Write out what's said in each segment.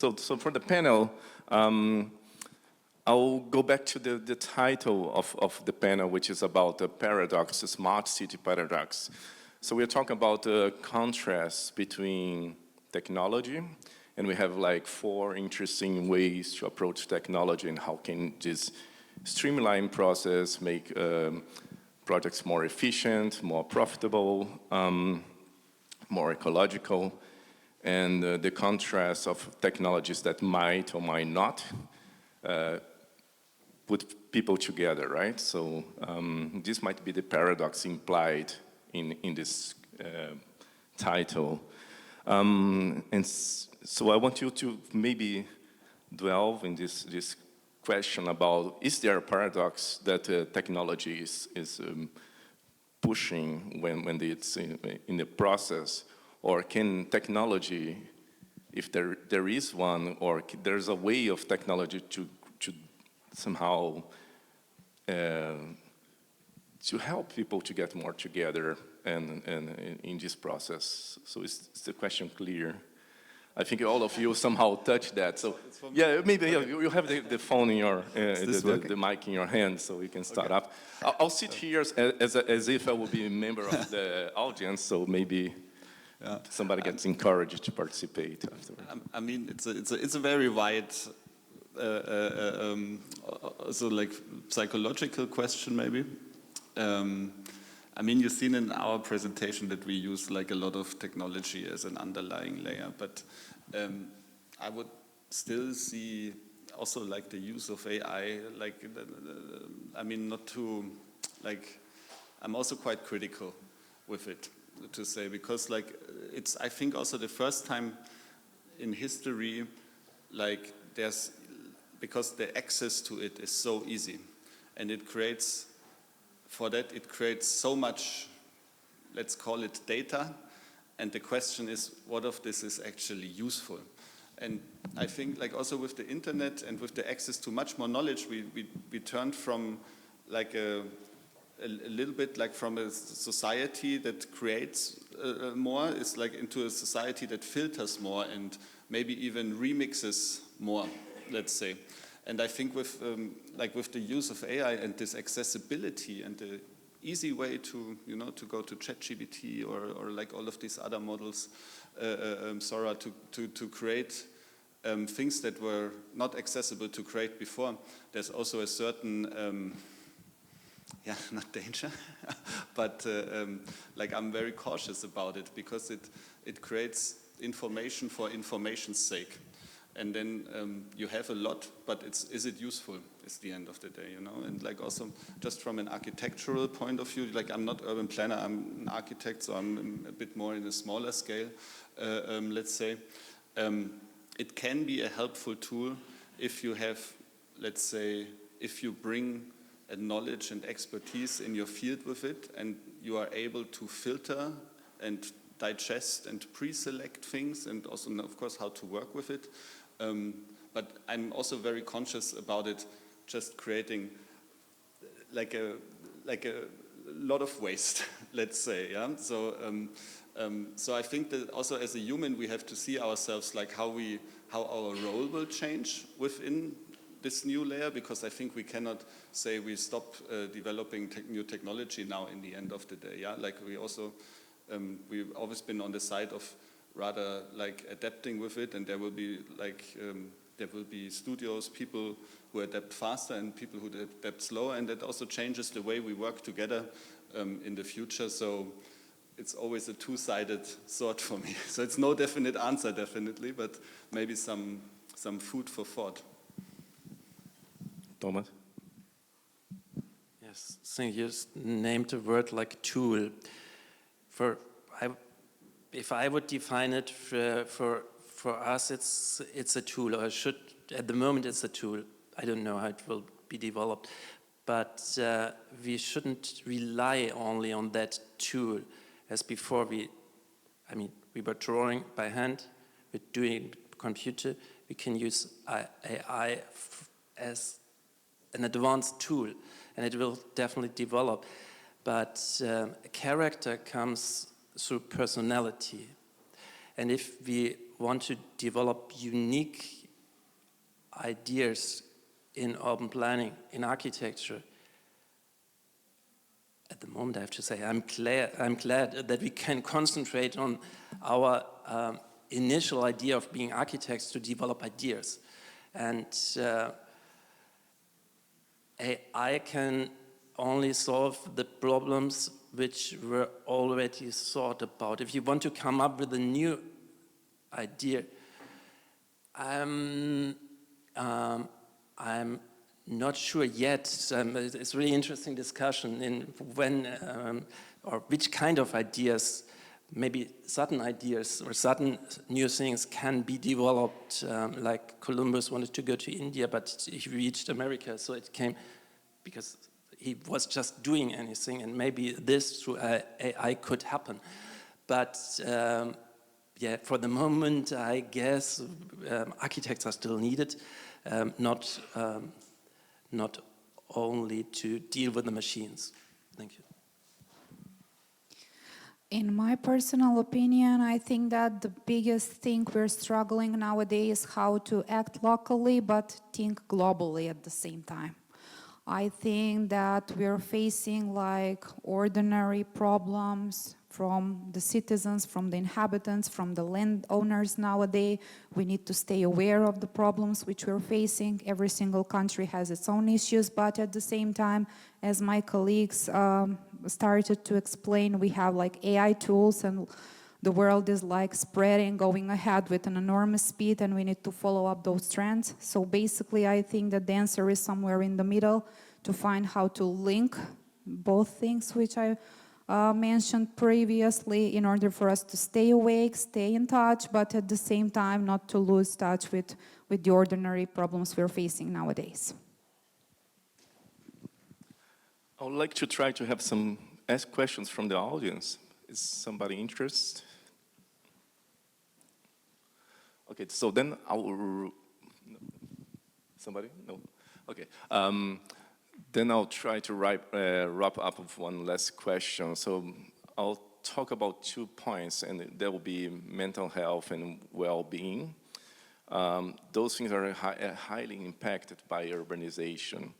So for the panel, I'll go back to the title of the panel, which is about the paradox, the smart city paradox. So we're talking about the contrast between technology, and we have like 4 interesting ways to approach technology and how can this streamline process make projects more efficient, more profitable, more ecological, and the contrast of technologies that might or might not put people together, right? So this might be the paradox implied in this title. And so I want you to maybe delve in this question about, is there a paradox that technology is pushing when it's in the process? Or can technology, if there is one, or there's a way of technology to somehow to help people to get more together and in this process? So is the question clear? I think all of you somehow touched that. So yeah, maybe okay. Yeah, you have the phone in your the mic in your hand, so you can start up. I'll sit here as if I would be a member of the audience. So maybe. Yeah. Somebody gets encouraged to participate afterwards. I mean, it's a very wide, so like psychological question maybe. I mean, you've seen in our presentation that we use like a lot of technology as an underlying layer, but I would still see also like the use of AI, like, I mean, not to, like, I'm also quite critical with it, to say, because like it's, I think also the first time in history, like because the access to it is so easy, and it creates, for that it creates so much, let's call it data, and the question is what of this is actually useful. And I think like also with the internet and with the access to much more knowledge, we turned from like a little bit like from a society that creates more, is like into a society that filters more and maybe even remixes more, let's say. And I think with like with the use of AI and this accessibility and the easy way to, you know, to go to ChatGPT or like all of these other models, Sora, to create things that were not accessible to create before, there's also a certain yeah, not danger, but like I'm very cautious about it, because it creates information for information's sake, and then you have a lot, but is it useful? Is the end of the day, you know? And like also just from an architectural point of view, like I'm not urban planner, I'm an architect, so I'm a bit more in a smaller scale. Let's say it can be a helpful tool if you have, let's say, if you bring a knowledge and expertise in your field with it, and you are able to filter and digest and pre-select things, and also of course how to work with it. But I'm also very conscious about it just creating like a lot of waste, let's say. Yeah. So so I think that also as a human we have to see ourselves like how our role will change within this new layer, because I think we cannot say we stop developing new technology now in the end of the day. Yeah, like we also we've always been on the side of rather like adapting with it, and there will be like there will be studios, people who adapt faster and people who adapt slower, and that also changes the way we work together in the future. So it's always a two-sided sword for me. So it's no definite answer, definitely, but maybe some food for thought. Thomas? Yes, so you named a word like tool. If I would define it for us, it's a tool, or at the moment it's a tool. I don't know how it will be developed, but we shouldn't rely only on that tool. As before, we were drawing by hand, we're doing computer. We can use AI as an advanced tool, and it will definitely develop. But character comes through personality. And if we want to develop unique ideas in urban planning, in architecture, at the moment I have to say I'm glad that we can concentrate on our initial idea of being architects to develop ideas. And AI can only solve the problems which were already thought about. If you want to come up with a new idea, I'm not sure yet. It's really interesting discussion in when or which kind of ideas, maybe certain ideas or certain new things can be developed. Like Columbus wanted to go to India, but he reached America, so it came because he was just doing anything, and maybe this through AI could happen. But yeah, for the moment, I guess architects are still needed, not only to deal with the machines. Thank you. In my personal opinion, I think that the biggest thing we're struggling nowadays is how to act locally but think globally at the same time. I think that we're facing like ordinary problems from the citizens, from the inhabitants, from the landowners nowadays. We need to stay aware of the problems which we're facing. Every single country has its own issues, but at the same time, as my colleagues started to explain, we have like AI tools and the world is like spreading, going ahead with an enormous speed, and we need to follow up those trends. So basically, I think that the answer is somewhere in the middle to find how to link both things which I mentioned previously in order for us to stay awake, stay in touch, but at the same time not to lose touch with the ordinary problems we're facing nowadays. I would like to try to have some ask questions from the audience. Is somebody interested? Okay, so then somebody? No? Okay. Then I'll try to wrap up with one last question. So I'll talk about 2 points, and there will be mental health and well-being. Those things are highly impacted by urbanization.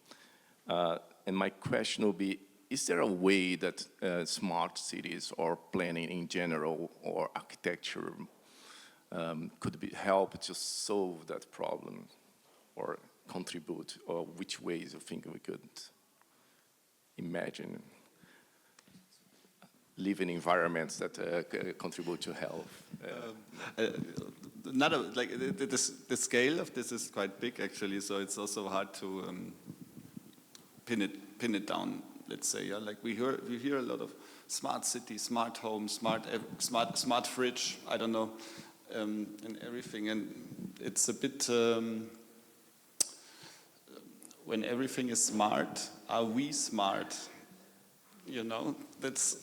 And my question will be, is there a way that smart cities or planning in general or architecture could help to solve that problem or contribute, or which ways you think we could imagine living environments that contribute to health? The scale of this is quite big actually, so it's also hard to pin it down. Let's say, yeah, like we hear a lot of smart city, smart home, smart fridge. I don't know, and everything, and it's a bit. When everything is smart, are we smart? You know, that's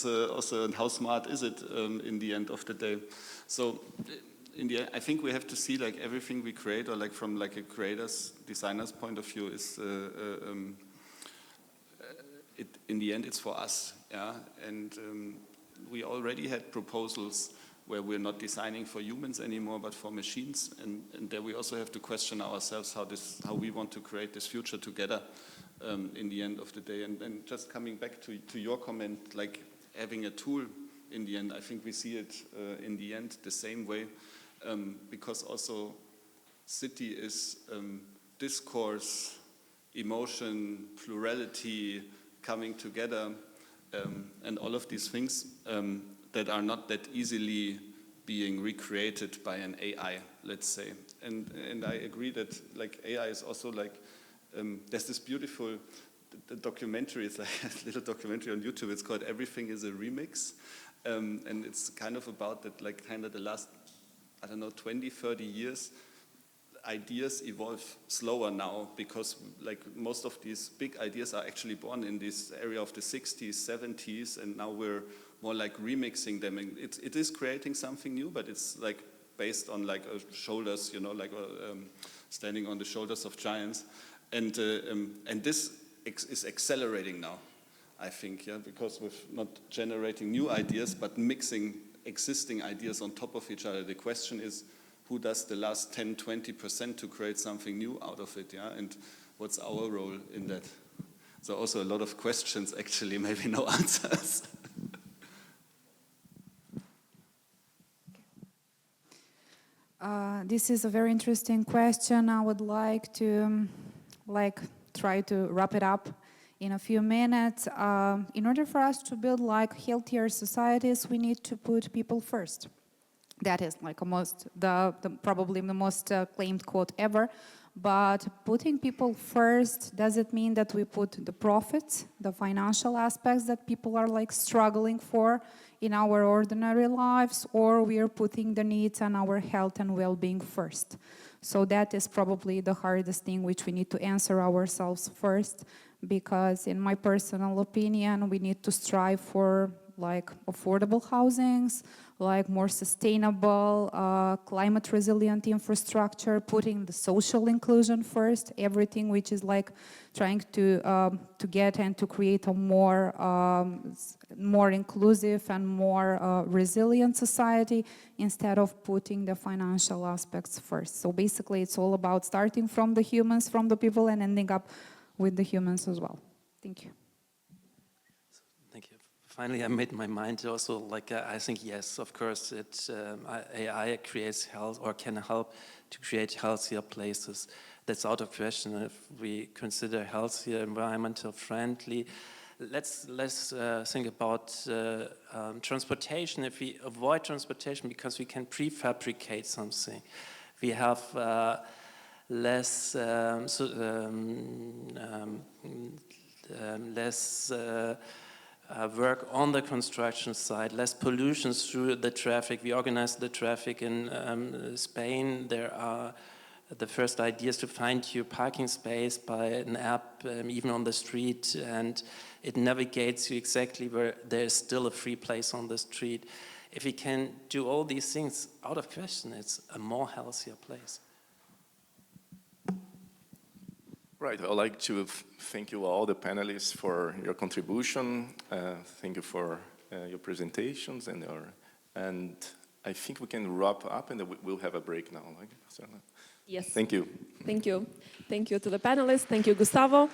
also, how smart is it in the end of the day? So, in the end, I think we have to see like everything we create, or like from like a creator's, designer's point of view, is. In the end, it's for us, yeah. And we already had proposals where we're not designing for humans anymore, but for machines. And there we also have to question ourselves how we want to create this future together in the end of the day. And just coming back to your comment, like having a tool in the end, I think we see it in the end the same way, because also city is discourse, emotion, plurality, coming together, and all of these things that are not that easily being recreated by an AI, let's say. And I agree that like AI is also like, there's this beautiful documentary, it's like a little documentary on YouTube, it's called Everything is a Remix, and it's kind of about that, like kind of the last, I don't know, 20, 30 years, ideas evolve slower now, because like most of these big ideas are actually born in this area of the 60s, 70s, and now we're more like remixing them. And it is creating something new, but it's like based on like shoulders, you know, like standing on the shoulders of giants. And this is accelerating now, I think, yeah, because we're not generating new ideas, but mixing existing ideas on top of each other. The question is, who does the last 10, 20% to create something new out of it, yeah? And what's our role in that? So also a lot of questions, actually, maybe no answers. This is a very interesting question. I would like to try to wrap it up in a few minutes. In order for us to build healthier societies, we need to put people first. That is probably the most claimed quote ever. But putting people first doesn't mean that we put the profits, the financial aspects that people are struggling for in our ordinary lives, or we are putting the needs and our health and well-being first. So that is probably the hardest thing which we need to answer ourselves first, because in my personal opinion, we need to strive for affordable housings, more sustainable, climate resilient infrastructure, putting the social inclusion first, everything which is trying to get and to create a more inclusive and more resilient society, instead of putting the financial aspects first. So basically it's all about starting from the humans, from the people, and ending up with the humans as well. Thank you. Thank you. Finally, I made my mind also, I think, yes, of course, AI creates health, or can help to create healthier places. That's out of question. If we consider healthier, environmental friendly, let's think about transportation. If we avoid transportation because we can prefabricate something, we have less work on the construction site, less pollution through the traffic. We organize the traffic in Spain. There are the first ideas to find your parking space by an app, even on the street, and it navigates you exactly where there is still a free place on the street. If we can do all these things, out of question, it's a more healthier place. Right, I'd like to thank you all, the panelists, for your contribution. Thank you for your presentations and I think we can wrap up and we'll have a break now. Yes. Thank you. Thank you. Thank you to the panelists. Thank you, Gustavo.